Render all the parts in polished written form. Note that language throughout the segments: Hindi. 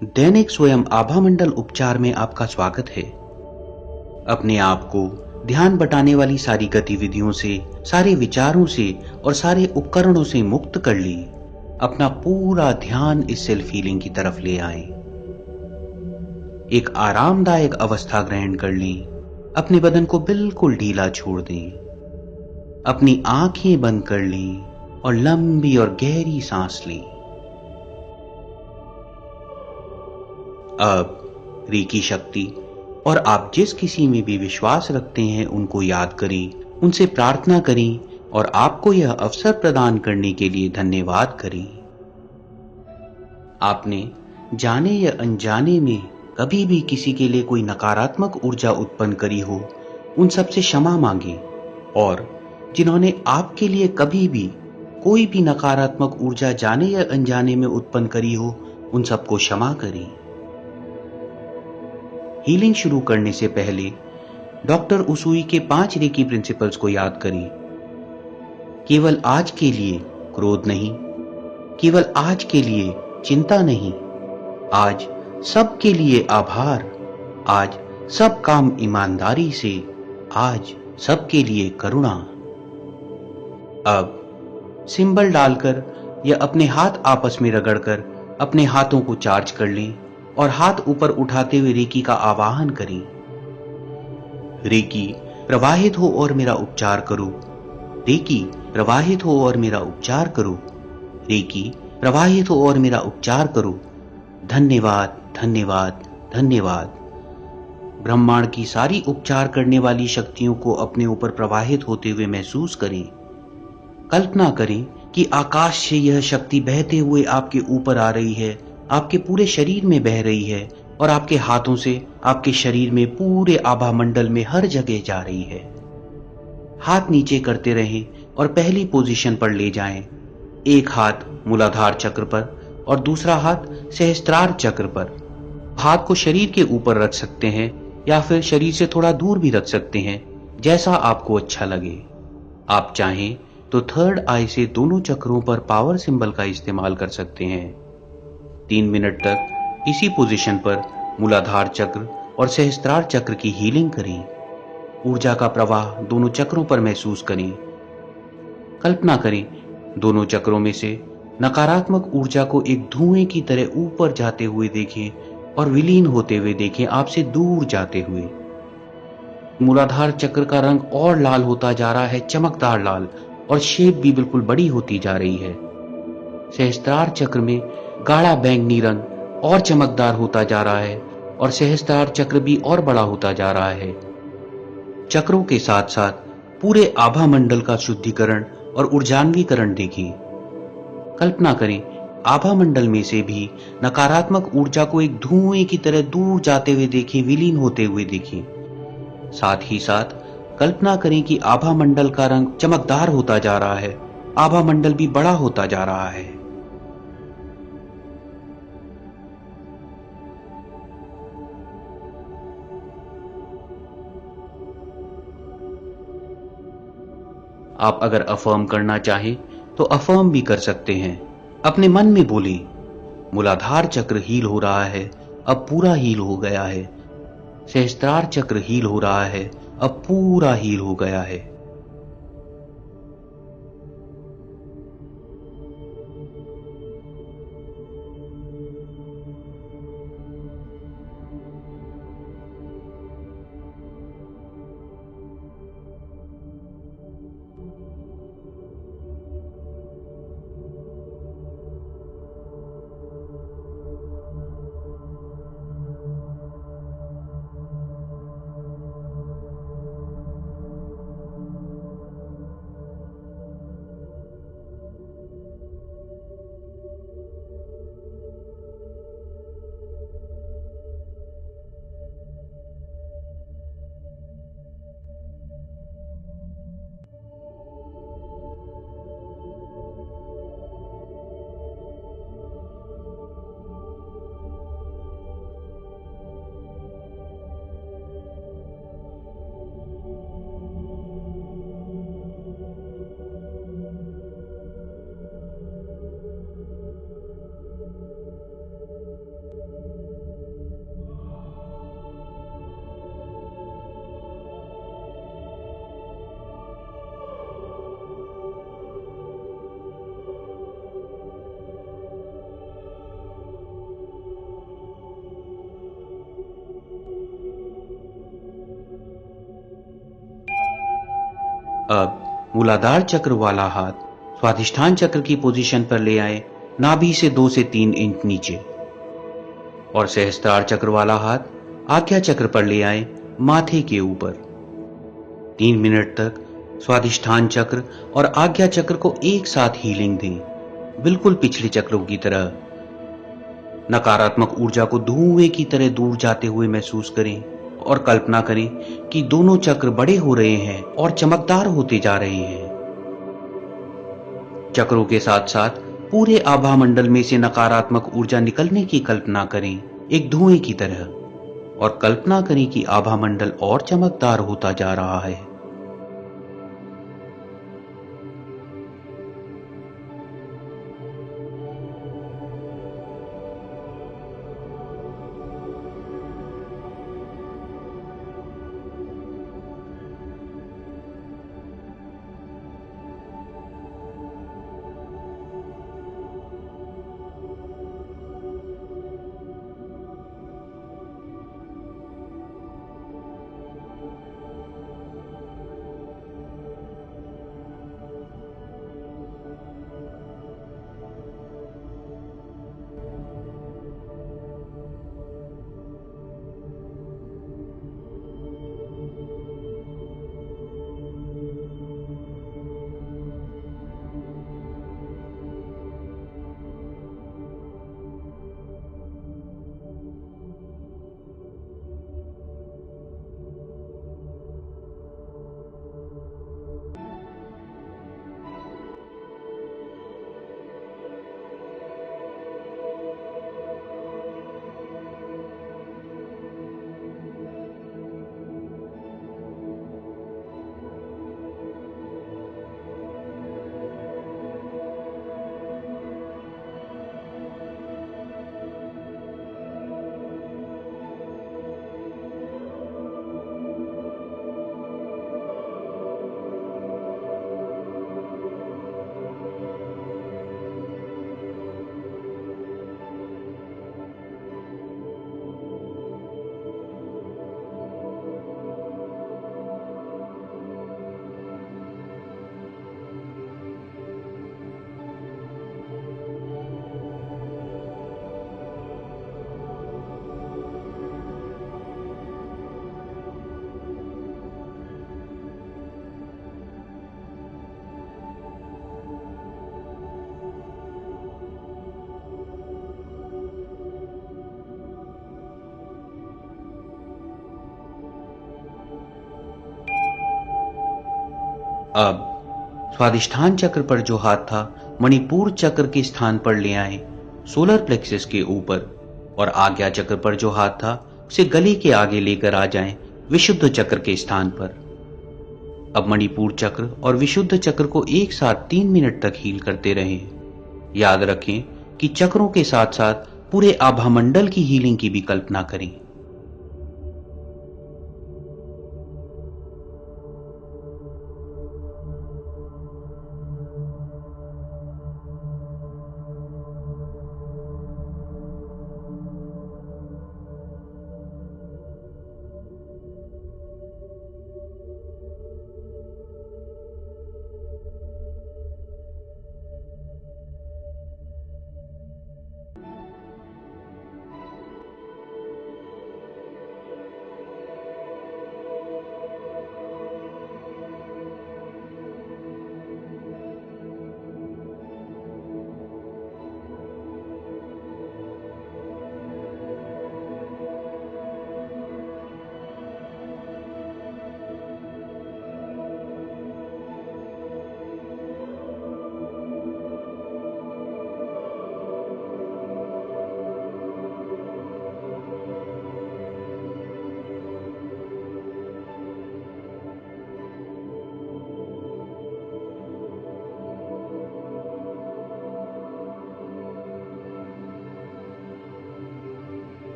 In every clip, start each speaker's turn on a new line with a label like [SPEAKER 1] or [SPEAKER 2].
[SPEAKER 1] दैनिक स्वयं आभामंडल उपचार में आपका स्वागत है। अपने आप को ध्यान बटाने वाली सारी गतिविधियों से, सारे विचारों से और सारे उपकरणों से मुक्त कर ली। अपना पूरा ध्यान इस सेल्फ हीलिंग की तरफ ले आए। एक आरामदायक अवस्था ग्रहण कर लें। अपने बदन को बिल्कुल ढीला छोड़ दें। अपनी आंखें बंद कर लें और लंबी और गहरी सांस लें। अब रेकी शक्ति और आप जिस किसी में भी विश्वास रखते हैं उनको याद करें, उनसे प्रार्थना करें और आपको यह अवसर प्रदान करने के लिए धन्यवाद करें। आपने जाने या अनजाने में कभी भी किसी के लिए कोई नकारात्मक ऊर्जा उत्पन्न करी हो, उन सब से क्षमा मांगे और जिन्होंने आपके लिए कभी भी कोई भी नकारात्मक ऊर्जा जाने या अनजाने में उत्पन्न करी हो, उन सबको क्षमा करें। हीलिंग शुरू करने से पहले डॉक्टर उसूई के 5 रेकी प्रिंसिपल्स को याद करें। केवल आज के लिए क्रोध नहीं, केवल आज के लिए चिंता नहीं, आज सबके लिए आभार, आज सब काम ईमानदारी से, आज सबके लिए करुणा। अब सिंबल डालकर या अपने हाथ आपस में रगड़कर अपने हाथों को चार्ज कर लें और हाथ ऊपर उठाते हुए रेकी का आवाहन करें। रेकी प्रवाहित हो और मेरा उपचार करो। रेकी प्रवाहित हो और मेरा उपचार करो। रेकी प्रवाहित हो और मेरा उपचार करो। धन्यवाद, धन्यवाद, धन्यवाद। ब्रह्मांड की सारी उपचार करने वाली शक्तियों को अपने ऊपर प्रवाहित होते हुए महसूस करें। कल्पना करें कि आकाश से यह शक्ति बहते हुए आपके ऊपर आ रही है, आपके पूरे शरीर में बह रही है और आपके हाथों से आपके शरीर में पूरे आभा मंडल में हर जगह जा रही है। हाथ नीचे करते रहें और पहली पोजीशन पर ले जाएं। एक हाथ मूलाधार चक्र पर और दूसरा हाथ सहस्त्रार चक्र पर। हाथ को शरीर के ऊपर रख सकते हैं या फिर शरीर से थोड़ा दूर भी रख सकते हैं, जैसा आपको अच्छा लगे। आप चाहें तो थर्ड आई से दोनों चक्रों पर पावर सिंबल का इस्तेमाल कर सकते हैं। 3 मिनट तक इसी पोजीशन पर मूलाधार चक्र और सहस्त्रार चक्र की हीलिंग करें। ऊर्जा का प्रवाह दोनों चक्रों पर महसूस करें। कल्पना करें दोनों चक्रों में से नकारात्मक ऊर्जा को एक धुएं की तरह ऊपर जाते हुए देखें और विलीन होते हुए देखें, आपसे दूर जाते हुए। मूलाधार चक्र का रंग और लाल होता जा रहा है, चमकदार लाल, और शेप भी बिल्कुल बड़ी होती जा रही है। सहस्त्रार चक्र में गाढ़ा बैंगनी रंग और चमकदार होता जा रहा है और सहस्त्रार चक्र भी और बड़ा होता जा रहा है। चक्रों के साथ साथ पूरे आभा मंडल का शुद्धिकरण और ऊर्जान्वीकरण देखें। कल्पना करें आभा मंडल में से भी नकारात्मक ऊर्जा को एक धुएं की तरह दूर जाते हुए देखें, विलीन होते हुए देखें। साथ ही साथ कल्पना करें कि आभा मंडल का रंग चमकदार होता जा रहा है, आभा मंडल भी बड़ा होता जा रहा है। आप अगर अफर्म करना चाहें तो अफर्म भी कर सकते हैं। अपने मन में बोलें, मूलाधार चक्र हील हो रहा है, अब पूरा हील हो गया है। सहस्त्रार चक्र हील हो रहा है, अब पूरा हील हो गया है। अब मूलाधार चक्र वाला हाथ स्वाधिष्ठान चक्र की पोजीशन पर ले आए, नाभि से 2 से 3 इंच नीचे, और सहस्त्रार चक्र वाला हाथ आज्ञा चक्र पर ले आए, माथे के ऊपर। 3 मिनट तक स्वाधिष्ठान चक्र और आज्ञा चक्र को एक साथ हीलिंग दें, बिल्कुल पिछले चक्रों की तरह। नकारात्मक ऊर्जा को धुएं की तरह दूर जाते हुए महसूस करें और कल्पना करें कि दोनों चक्र बड़े हो रहे हैं और चमकदार होते जा रहे हैं। चक्रों के साथ साथ पूरे आभा मंडल में से नकारात्मक ऊर्जा निकलने की कल्पना करें, एक धुएं की तरह, और कल्पना करें कि आभा मंडल और चमकदार होता जा रहा है। अब स्वादिष्ठान चक्र पर जो हाथ था, मणिपुर चक्र के स्थान पर ले आए, सोलर प्लेक्सस के ऊपर, और आज्ञा चक्र पर जो हाथ था उसे गले के आगे लेकर आ जाएं, विशुद्ध चक्र के स्थान पर। अब मणिपुर चक्र और विशुद्ध चक्र को एक साथ 3 मिनट तक हील करते रहें। याद रखें कि चक्रों के साथ साथ पूरे आभामंडल की हीलिंग की भी कल्पना करें।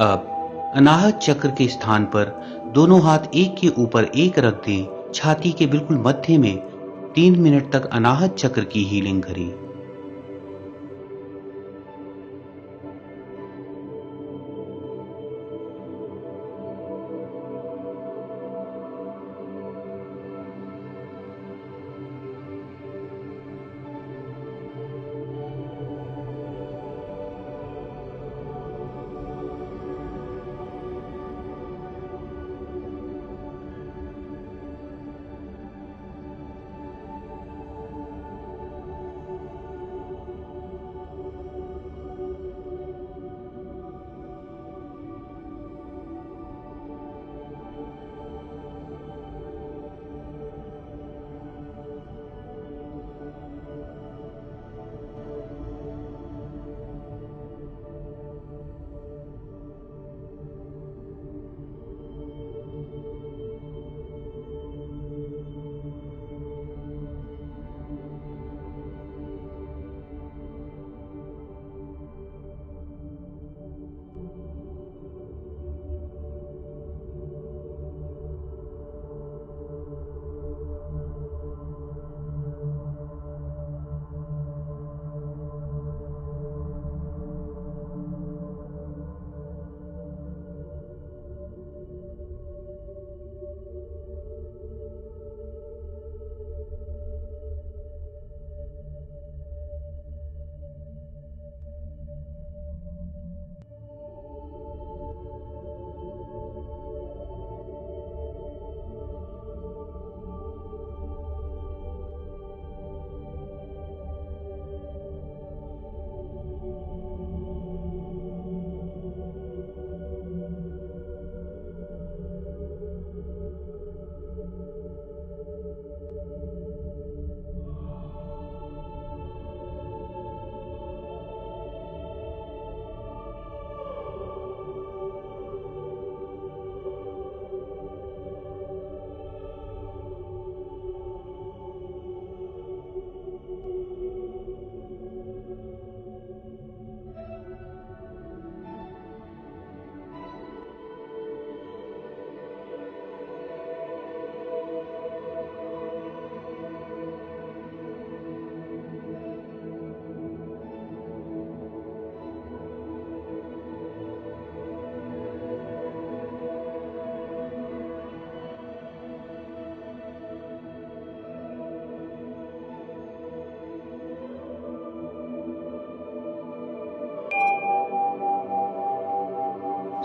[SPEAKER 1] अब अनाहत चक्र के स्थान पर दोनों हाथ एक के ऊपर एक रख दें। छाती के बिल्कुल मध्य में 3 मिनट तक अनाहत चक्र की हीलिंग करें।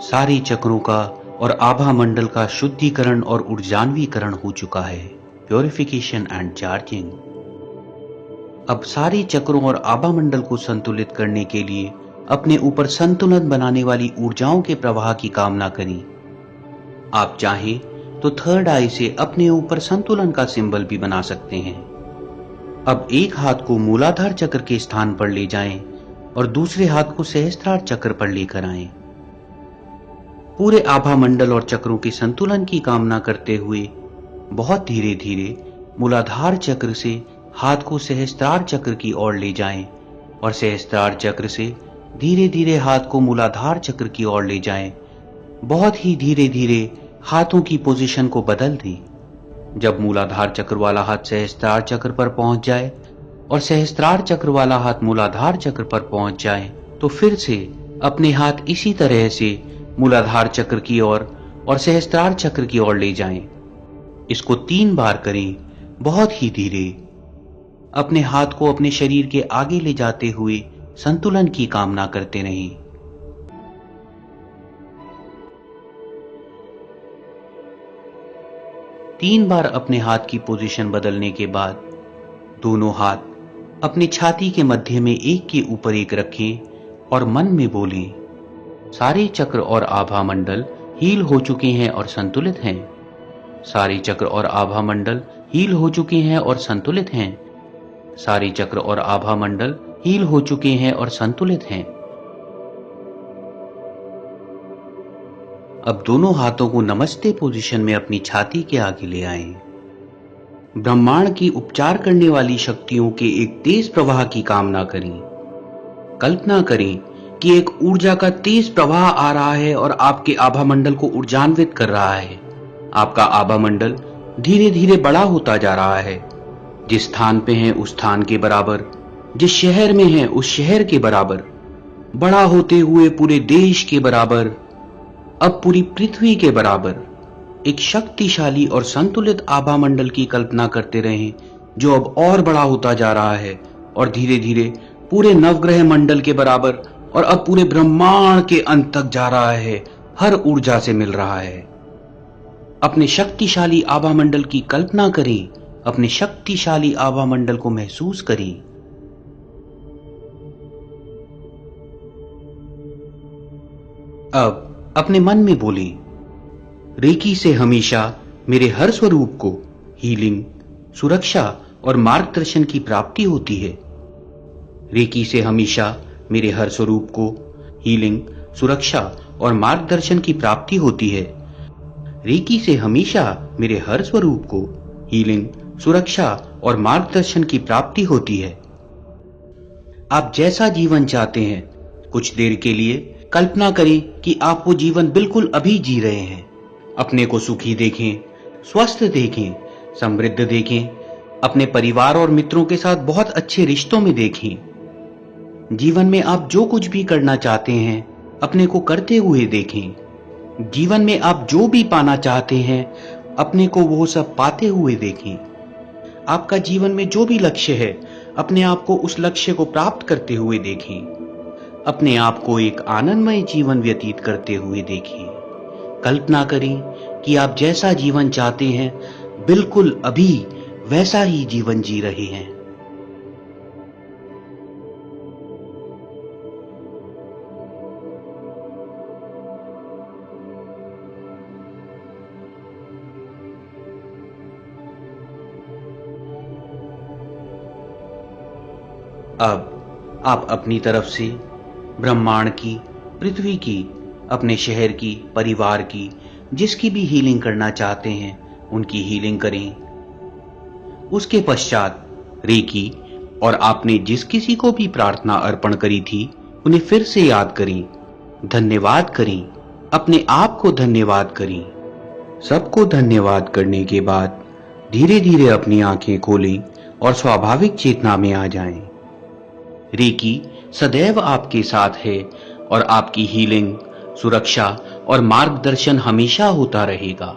[SPEAKER 1] सारे चक्रों का और आभा मंडल का शुद्धिकरण और ऊर्जान्वीकरण हो चुका है। Purification and charging. अब सारे चक्रों और आभा मंडल को संतुलित करने के लिए अपने ऊपर संतुलन बनाने वाली ऊर्जाओं के प्रवाह की कामना करें। आप चाहें तो थर्ड आई से अपने ऊपर संतुलन का सिंबल भी बना सकते हैं। अब एक हाथ को मूलाधार चक्र के स्थान पर ले जाएं और दूसरे हाथ को सहस्त्रार चक्र पर लेकर आएं। पूरे आभा मंडल और चक्रों के संतुलन की कामना करते हुए बहुत धीरे धीरे मूलाधार चक्र से हाथ को सहस्त्रार चक्र की ओर ले जाएं और सहस्त्रार चक्र से धीरे धीरे हाथ को मूलाधार चक्र की ओर ले जाएं। बहुत ही धीरे धीरे हाथों की पोजीशन को बदल दें। जब मूलाधार चक्र वाला हाथ सहस्त्रार चक्र पर पहुंच जाए और सहस्त्रार चक्र वाला हाथ मूलाधार चक्र पर पहुंच जाए तो फिर से अपने हाथ इसी तरह से मूलाधार चक्र की ओर और सहस्त्रार चक्र की ओर ले जाएं। इसको 3 बार करें, बहुत ही धीरे। अपने हाथ को अपने शरीर के आगे ले जाते हुए संतुलन की कामना करते रहें। तीन बार अपने हाथ की पोजीशन बदलने के बाद दोनों हाथ अपनी छाती के मध्य में एक के ऊपर एक रखें और मन में बोलें, सारे चक्र और आभा मंडल हील हो चुके हैं और संतुलित हैं। सारे चक्र और आभा मंडल हील हो चुके हैं और संतुलित हैं। सारे चक्र और आभा मंडल हील हो चुके हैं और संतुलित हैं। अब दोनों हाथों को नमस्ते पोजीशन में अपनी छाती के आगे ले आएं। ब्रह्मांड की उपचार करने वाली शक्तियों के एक तेज प्रवाह की कामना करें। कल्पना करें कि एक ऊर्जा का तेज प्रवाह आ रहा है और आपके आभा मंडल को ऊर्जान्वित कर रहा है। आपका आभा मंडल धीरे धीरे बड़ा होता जा रहा है। जिस स्थान पे हैं उस स्थान के बराबर, जिस शहर में हैं उस शहर के बराबर, बड़ा होते हुए पूरे देश के बराबर, अब पूरी पृथ्वी के बराबर एक शक्तिशाली और संतुलित आभा मंडल की कल्पना करते रहें, जो अब और बड़ा होता जा रहा है और धीरे धीरे पूरे नवग्रह मंडल के बराबर और अब पूरे ब्रह्मांड के अंत तक जा रहा है, हर ऊर्जा से मिल रहा है। अपने शक्तिशाली आभा मंडल की कल्पना करें, अपने शक्तिशाली आभा मंडल को महसूस करें। अब अपने मन में बोलें, रेकी से हमेशा मेरे हर स्वरूप को हीलिंग, सुरक्षा और मार्गदर्शन की प्राप्ति होती है। रेकी से हमेशा मेरे हर स्वरूप को हीलिंग, सुरक्षा और मार्गदर्शन की प्राप्ति होती है। रेकी से हमेशा मेरे हर स्वरूप को हीलिंग, सुरक्षा और मार्गदर्शन की प्राप्ति होती है। आप जैसा जीवन चाहते हैं, कुछ देर के लिए कल्पना करें कि आप वो जीवन बिल्कुल अभी जी रहे हैं। अपने को सुखी देखें, स्वस्थ देखें, समृद्ध देखें, अपने परिवार और मित्रों के साथ बहुत अच्छे रिश्तों में देखें। जीवन में आप जो कुछ भी करना चाहते हैं, अपने को करते हुए देखें। जीवन में आप जो भी पाना चाहते हैं, अपने को वो सब पाते हुए देखें। आपका जीवन में जो भी लक्ष्य है, अपने आप को उस लक्ष्य को प्राप्त करते हुए देखें। अपने आप को एक आनंदमय जीवन व्यतीत करते हुए देखें। कल्पना करें कि आप जैसा जीवन चाहते हैं, बिल्कुल अभी वैसा ही जीवन जी रहे हैं। अब आप अपनी तरफ से ब्रह्मांड की, पृथ्वी की, अपने शहर की, परिवार की, जिसकी भी हीलिंग करना चाहते हैं, उनकी हीलिंग करें। उसके पश्चात रेकी और आपने जिस किसी को भी प्रार्थना अर्पण करी थी, उन्हें फिर से याद करें, धन्यवाद करें, अपने आप को धन्यवाद करें। सबको धन्यवाद करने के बाद धीरे धीरे अपनी आंखें खोलें और स्वाभाविक चेतना में आ जाएं। रेकी सदैव आपके साथ है और आपकी हीलिंग, सुरक्षा और मार्गदर्शन हमेशा होता रहेगा।